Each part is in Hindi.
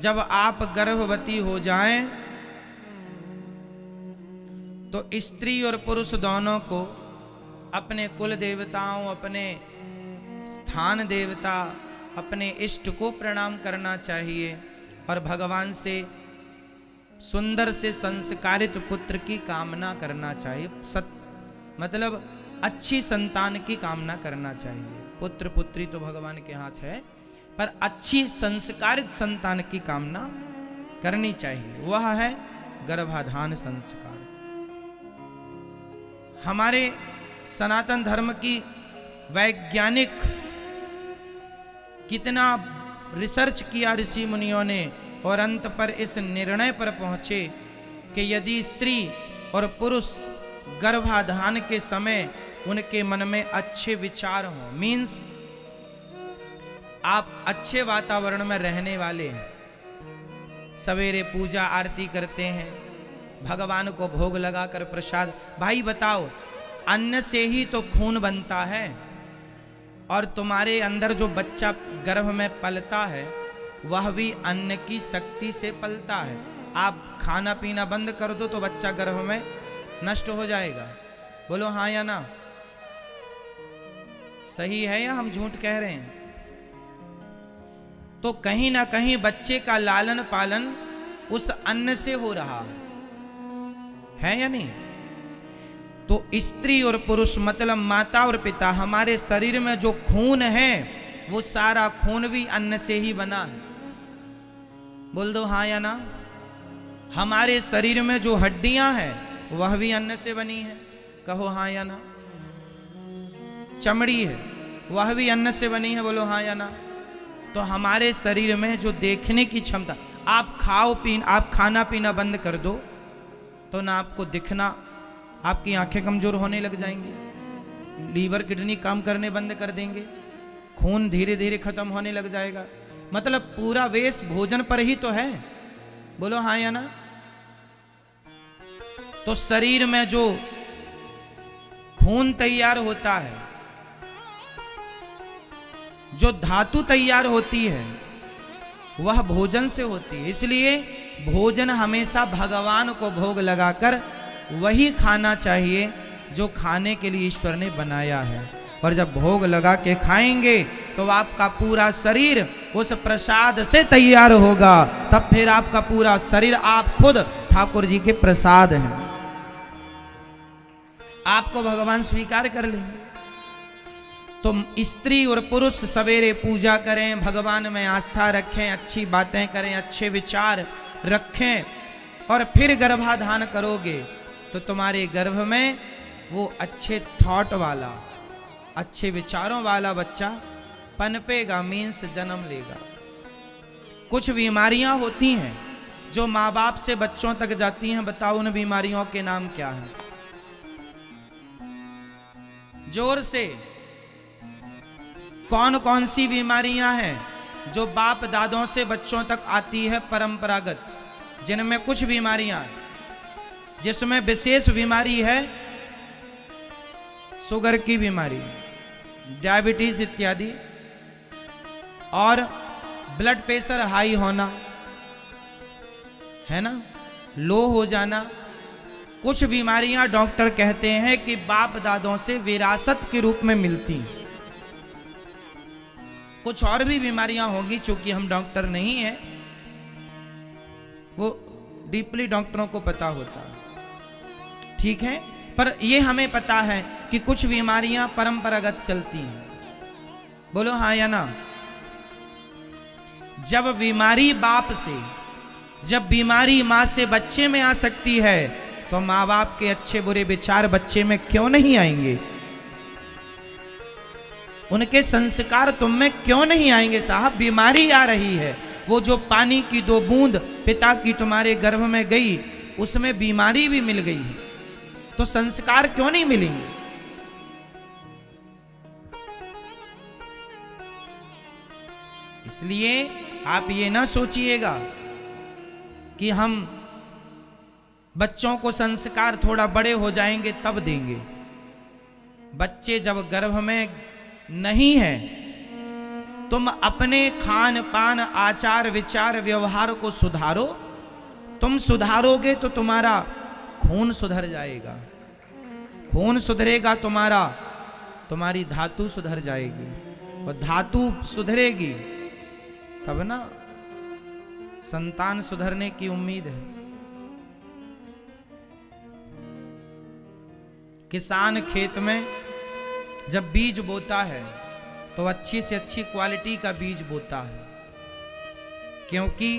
जब आप गर्भवती हो जाएं तो स्त्री और पुरुष दोनों को अपने कुल देवताओं, अपने स्थान देवता, अपने इष्ट को प्रणाम करना चाहिए और भगवान से सुंदर से संस्कारित पुत्र की कामना करना चाहिए। मतलब अच्छी संतान की कामना करना चाहिए। पुत्र पुत्री तो भगवान के हाथ है, पर अच्छी संस्कारित संतान की कामना करनी चाहिए। वह है गर्भाधान संस्कार। हमारे सनातन धर्म की वैज्ञानिक कितना रिसर्च किया ऋषि मुनियों ने और अंत पर इस निर्णय पर पहुंचे कि यदि स्त्री और पुरुष गर्भाधान के समय उनके मन में अच्छे विचार हों, मीन्स आप अच्छे वातावरण में रहने वाले हैं, सवेरे पूजा आरती करते हैं, भगवान को भोग लगाकर प्रसाद। भाई बताओ, अन्न से ही तो खून बनता है और तुम्हारे अंदर जो बच्चा गर्भ में पलता है वह भी अन्न की शक्ति से पलता है। आप खाना पीना बंद कर दो तो बच्चा गर्भ में नष्ट हो जाएगा। बोलो हाँ या ना? सही है या हम झूठ कह रहे हैं? तो कहीं ना कहीं बच्चे का लालन पालन उस अन्न से हो रहा है या नहीं? तो स्त्री और पुरुष मतलब माता और पिता, हमारे शरीर में जो खून है वो सारा खून भी अन्न से ही बना है। बोल दो हाँ या ना? हमारे शरीर में जो हड्डियां हैं वह भी अन्न से बनी है। कहो हाँ या ना? चमड़ी है वह भी अन्न से बनी है। बोलो हाँ या ना? तो हमारे शरीर में जो देखने की क्षमता, आप आप खाना पीना बंद कर दो तो ना आपको दिखना, आपकी आंखें कमजोर होने लग जाएंगी, लीवर किडनी काम करने बंद कर देंगे, खून धीरे धीरे खत्म होने लग जाएगा। मतलब पूरा वेश भोजन पर ही तो है। बोलो हाँ या ना? तो शरीर में जो खून तैयार होता है, जो धातु तैयार होती है, वह भोजन से होती है। इसलिए भोजन हमेशा भगवान को भोग लगाकर वही खाना चाहिए जो खाने के लिए ईश्वर ने बनाया है। और जब भोग लगा के खाएंगे तो आपका पूरा शरीर उस प्रसाद से तैयार होगा। तब फिर आपका पूरा शरीर, आप खुद ठाकुर जी के प्रसाद हैं, आपको भगवान स्वीकार कर लेंगे। तो स्त्री और पुरुष सवेरे पूजा करें, भगवान में आस्था रखें, अच्छी बातें करें, अच्छे विचार रखें और फिर गर्भाधान करोगे तो तुम्हारे गर्भ में वो अच्छे थॉट वाला, अच्छे विचारों वाला बच्चा पनपेगा, मीन्स जन्म लेगा। कुछ बीमारियां होती हैं जो माँ बाप से बच्चों तक जाती हैं। बताओ उन बीमारियों के नाम क्या हैं? जोर से कौन कौन सी बीमारियां हैं जो बाप दादों से बच्चों तक आती है परंपरागत? जिनमें कुछ बीमारियां, जिसमें विशेष बीमारी है शुगर की बीमारी, डायबिटीज इत्यादि, और ब्लड प्रेशर हाई होना, है ना, लो हो जाना। कुछ बीमारियां डॉक्टर कहते हैं कि बाप दादों से विरासत के रूप में मिलती हैं। कुछ और भी बीमारियां होंगी, चूंकि हम डॉक्टर नहीं हैं, वो डीपली डॉक्टरों को पता होता है, ठीक है। पर ये हमें पता है कि कुछ बीमारियां परंपरागत चलती हैं। बोलो हाँ या ना? जब बीमारी बाप से, जब बीमारी मां से बच्चे में आ सकती है तो माँ बाप के अच्छे बुरे विचार बच्चे में क्यों नहीं आएंगे? उनके संस्कार तुम में क्यों नहीं आएंगे? साहब, बीमारी आ रही है, वो जो पानी की 2 बूंद पिता की तुम्हारे गर्भ में गई उसमें बीमारी भी मिल गई है, तो संस्कार क्यों नहीं मिलेंगे? इसलिए आप ये ना सोचिएगा कि हम बच्चों को संस्कार थोड़ा बड़े हो जाएंगे तब देंगे। बच्चे जब गर्भ में नहीं है तुम अपने खान पान आचार विचार व्यवहार को सुधारो। तुम सुधारोगे तो तुम्हारा खून सुधर जाएगा, खून सुधरेगा तुम्हारी धातु सुधर जाएगी, और धातु सुधरेगी तब ना संतान सुधरने की उम्मीद है। किसान खेत में जब बीज बोता है तो अच्छी से अच्छी क्वालिटी का बीज बोता है, क्योंकि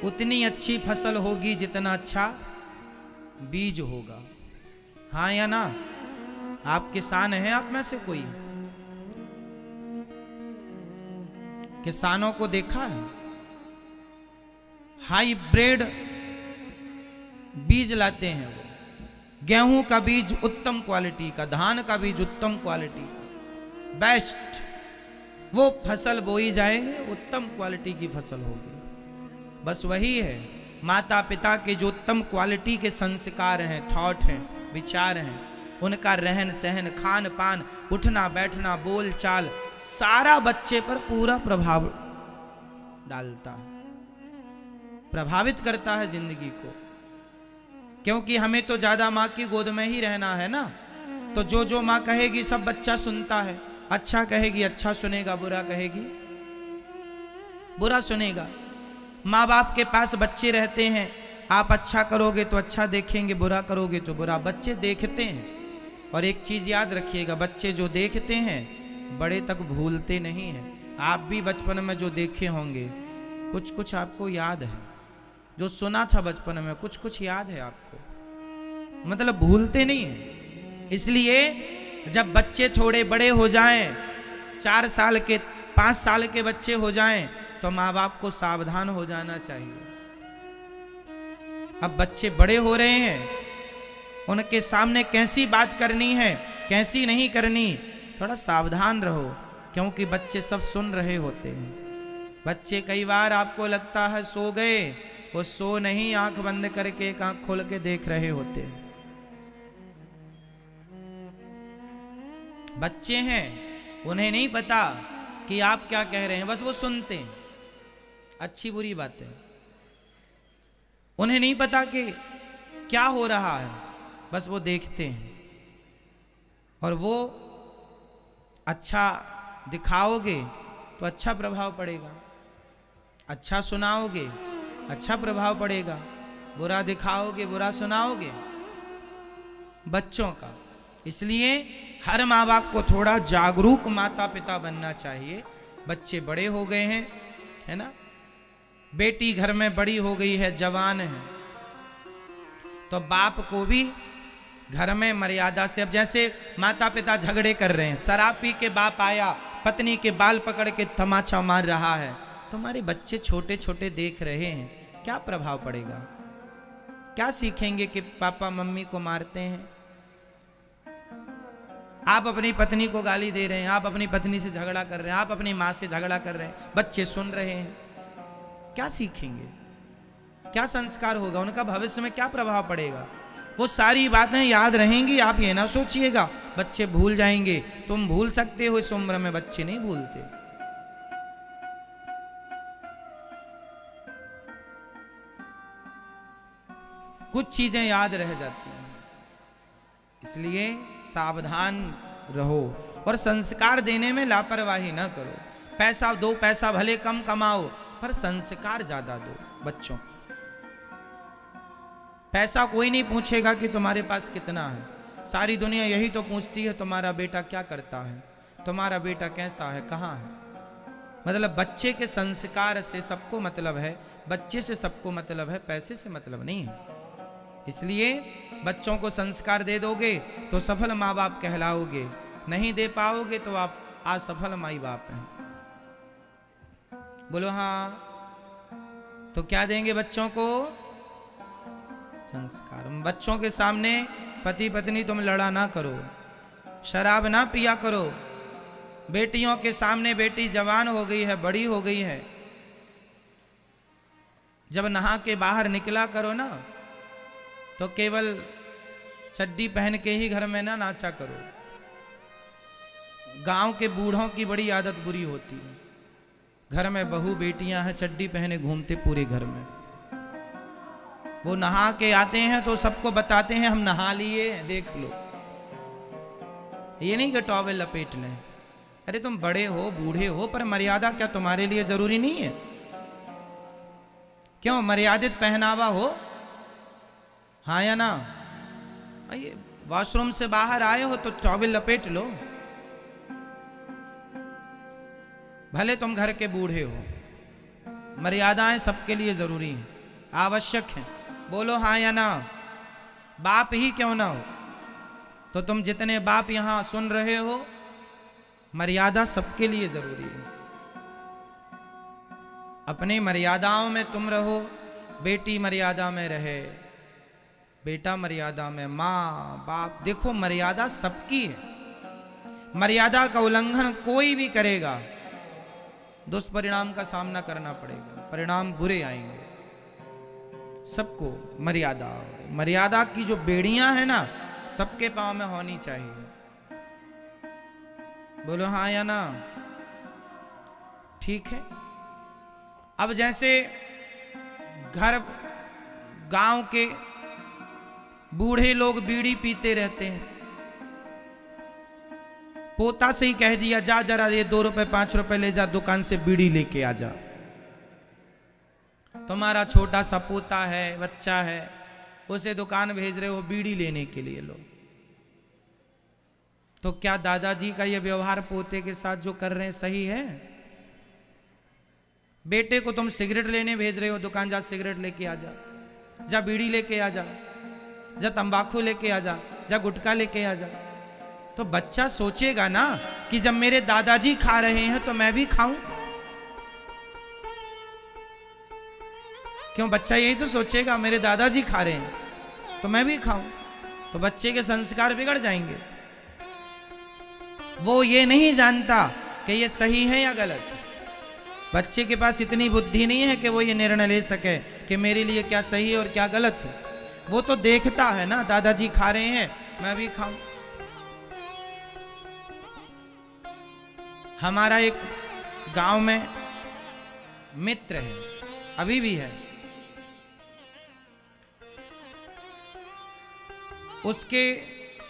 उतनी अच्छी फसल होगी जितना अच्छा बीज होगा। हाँ या ना? आप किसान हैं? आप में से कोई किसानों को देखा है? हाईब्रिड बीज लाते हैं वो, गेहूं का बीज उत्तम क्वालिटी का, धान का बीज उत्तम क्वालिटी का, बेस्ट, वो फसल बोई जाएगी, उत्तम क्वालिटी की फसल होगी। बस वही है, माता पिता के जो उत्तम क्वालिटी के संस्कार हैं, थॉट हैं, विचार हैं, उनका रहन सहन, खान पान, उठना बैठना, बोल चाल, सारा बच्चे पर पूरा प्रभाव डालता है, प्रभावित करता है जिंदगी को। क्योंकि हमें तो ज्यादा माँ की गोद में ही रहना है ना, तो जो माँ कहेगी सब बच्चा सुनता है। अच्छा कहेगी अच्छा सुनेगा, बुरा कहेगी बुरा सुनेगा। माँ बाप के पास बच्चे रहते हैं, आप अच्छा करोगे तो अच्छा देखेंगे, बुरा करोगे तो बुरा। बच्चे देखते हैं, और एक चीज याद रखिएगा, बच्चे जो देखते हैं बड़े तक भूलते नहीं हैं। आप भी बचपन में जो देखे होंगे कुछ कुछ आपको याद है, जो सुना था बचपन में कुछ कुछ याद है आपको, मतलब भूलते नहीं है। इसलिए जब बच्चे थोड़े बड़े हो जाएं, 4 साल के 5 साल के बच्चे हो जाएं, तो माँ बाप को सावधान हो जाना चाहिए। अब बच्चे बड़े हो रहे हैं, उनके सामने कैसी बात करनी है कैसी नहीं करनी, थोड़ा सावधान रहो, क्योंकि बच्चे सब सुन रहे होते हैं। बच्चे कई बार आपको लगता है सो गए, वो सो नहीं, आंख बंद करके एक आंख खोल के देख रहे होते हैं। बच्चे हैं, उन्हें नहीं पता कि आप क्या कह रहे हैं, बस वो सुनते हैं अच्छी बुरी बातें। उन्हें नहीं पता कि क्या हो रहा है, बस वो देखते हैं। और वो अच्छा दिखाओगे तो अच्छा प्रभाव पड़ेगा, अच्छा सुनाओगे अच्छा प्रभाव पड़ेगा, बुरा दिखाओगे बुरा सुनाओगे बच्चों का। इसलिए हर माँ बाप को थोड़ा जागरूक माता पिता बनना चाहिए। बच्चे बड़े हो गए हैं, है ना, बेटी घर में बड़ी हो गई है, जवान है, तो बाप को भी घर में मर्यादा से, अब जैसे माता पिता झगड़े कर रहे हैं, शराब पी के बाप आया पत्नी के बाल पकड़ के तमाचा मार रहा है, तुम्हारे बच्चे छोटे छोटे देख रहे हैं, क्या प्रभाव पड़ेगा? क्या सीखेंगे कि पापा मम्मी को मारते हैं? आप अपनी पत्नी को गाली दे रहे हैं, आप अपनी पत्नी से झगड़ा कर रहे हैं, आप अपनी माँ से झगड़ा कर रहे हैं, बच्चे सुन रहे हैं, क्या सीखेंगे? क्या संस्कार होगा? उनका भविष्य में क्या प्रभाव पड़ेगा? वो सारी बातें याद रहेंगी। आप ये ना सोचिएगा बच्चे भूल जाएंगे, तुम भूल सकते हो, इस उम्र में बच्चे नहीं भूलते। कुछ चीजें याद रह जाती हैं, इसलिए सावधान रहो और संस्कार देने में लापरवाही ना करो। पैसा दो, पैसा भले कम कमाओ, पर संस्कार ज्यादा दो बच्चों को। पैसा कोई नहीं पूछेगा कि तुम्हारे पास कितना है, सारी दुनिया यही तो पूछती है तुम्हारा बेटा क्या करता है, तुम्हारा बेटा कैसा है, कहाँ है। मतलब बच्चे के संस्कार से सबको मतलब है, बच्चे से सबको मतलब है, पैसे से मतलब नहीं है। इसलिए बच्चों को संस्कार दे दोगे तो सफल माँ बाप कहलाओगे, नहीं दे पाओगे तो आप असफल माई बाप हैं। बोलो हाँ। तो क्या देंगे बच्चों को? संस्कार। बच्चों के सामने पति पत्नी तुम लड़ा ना करो, शराब ना पिया करो। बेटियों के सामने, बेटी जवान हो गई है, बड़ी हो गई है, जब नहा के बाहर निकला करो ना, तो केवल चड्डी पहन के ही घर में ना नाचा करो। गांव के बूढ़ों की बड़ी आदत बुरी होती है, घर में बहू बेटियां हैं, चड्डी पहने घूमते पूरे घर में। वो नहा के आते हैं तो सबको बताते हैं हम नहा लिए, देख लो। ये नहीं कि टॉवेल लपेट लें। अरे तुम बड़े हो, बूढ़े हो, पर मर्यादा क्या तुम्हारे लिए जरूरी नहीं है? क्यों मर्यादित पहनावा हो, हाँ या ना? ये वॉशरूम से बाहर आए हो तो टॉवेल लपेट लो, भले तुम घर के बूढ़े हो। मर्यादाएं सबके लिए जरूरी हैं, आवश्यक हैं। बोलो हाँ या ना? बाप ही क्यों ना हो, तो तुम जितने बाप यहां सुन रहे हो, मर्यादा सबके लिए जरूरी है। अपनी मर्यादाओं में तुम रहो, बेटी मर्यादा में रहे, बेटा मर्यादा में, माँ बाप, देखो मर्यादा सबकी है। मर्यादा का उल्लंघन कोई भी करेगा, दुष्परिणाम का सामना करना पड़ेगा, परिणाम बुरे आएंगे। सबको मर्यादा, मर्यादा की जो बेड़ियां हैं ना, सबके पांव में होनी चाहिए। बोलो हाँ या ना? ठीक है। अब जैसे घर गांव के बूढ़े लोग बीड़ी पीते रहते हैं, पोता से ही कह दिया जा जरा ये 2 रुपए 5 रुपए ले जा, दुकान से बीड़ी लेके आ जा। तुम्हारा छोटा सा पोता है, बच्चा है, उसे दुकान भेज रहे हो बीड़ी लेने के लिए, लो। तो क्या दादाजी का ये व्यवहार पोते के साथ जो कर रहे हैं सही है? बेटे को तुम सिगरेट लेने भेज रहे हो, दुकान जा सिगरेट लेके आ जा, जा बीड़ी लेके आ जा, जा तंबाकू लेके आ जा, जा गुटखा लेके आ जा। तो बच्चा सोचेगा ना कि जब मेरे दादाजी खा रहे हैं तो मैं भी खाऊं। क्यों? बच्चा यही तो सोचेगा, मेरे दादाजी खा रहे हैं तो मैं भी खाऊं। तो बच्चे के संस्कार बिगड़ जाएंगे। वो ये नहीं जानता कि ये सही है या गलत है। बच्चे के पास इतनी बुद्धि नहीं है कि वो ये निर्णय ले सके कि मेरे लिए क्या सही है और क्या गलत है। वो तो देखता है ना, दादाजी खा रहे हैं मैं भी खाऊं। हमारा एक गांव में मित्र है, अभी भी है, उसके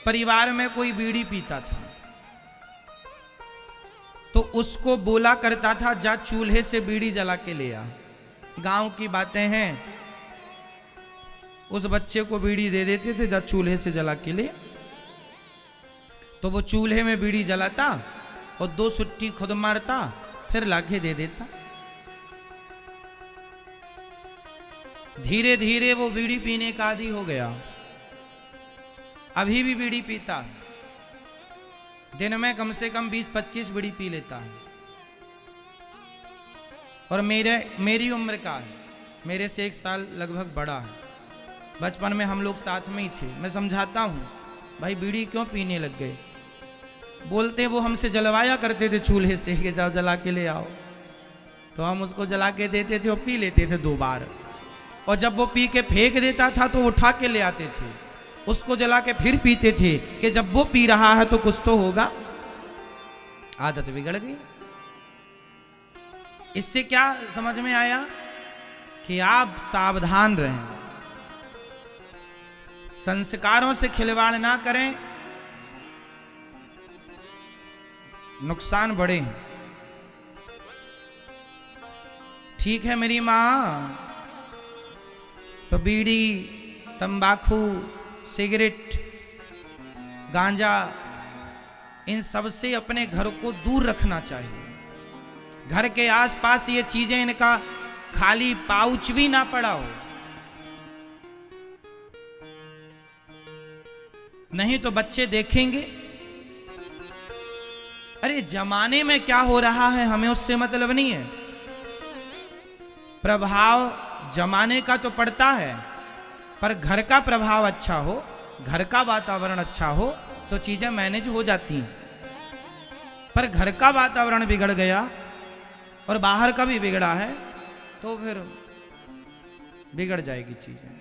परिवार में कोई बीड़ी पीता था तो उसको बोला करता था जा चूल्हे से बीड़ी जला के ले आ। गांव की बातें हैं, उस बच्चे को बीड़ी दे देते थे, जा चूल्हे से जला के ले। तो वो चूल्हे में बीड़ी जलाता और 2 सुट्टी खुद मारता, फिर लाके दे देता। धीरे धीरे वो बीड़ी पीने का आदी हो गया। अभी भी बीड़ी पीता है, दिन में कम से कम 20-25 बीड़ी पी लेता है। और मेरी उम्र का है, मेरे से 1 साल लगभग बड़ा है। बचपन में हम लोग साथ में ही थे। मैं समझाता हूँ, भाई बीड़ी क्यों पीने लग गए? बोलते वो हमसे जलवाया करते थे चूल्हे से कि जाओ जला के ले आओ। तो हम उसको जला के देते थे और पी लेते थे 2 बार। और जब वो पी के फेंक देता था तो उठा के ले आते थे, उसको जला के फिर पीते थे कि जब वो पी रहा है तो कुछ तो होगा। आदत बिगड़ गई। इससे क्या समझ में आया कि आप सावधान रहें, संस्कारों से खिलवाड़ ना करें, नुकसान बड़े हैं। ठीक है मेरी माँ, तो बीड़ी, तंबाकू, सिगरेट, गांजा, इन सब से अपने घर को दूर रखना चाहिए। घर के आसपास ये चीजें, इनका खाली पाउच भी ना पड़ा हो, नहीं तो बच्चे देखेंगे। अरे जमाने में क्या हो रहा है हमें उससे मतलब नहीं है। प्रभाव जमाने का तो पड़ता है, पर घर का प्रभाव अच्छा हो, घर का वातावरण अच्छा हो तो चीजें मैनेज हो जाती हैं। पर घर का वातावरण बिगड़ गया और बाहर का भी बिगड़ा है तो फिर बिगड़ जाएगी चीजें।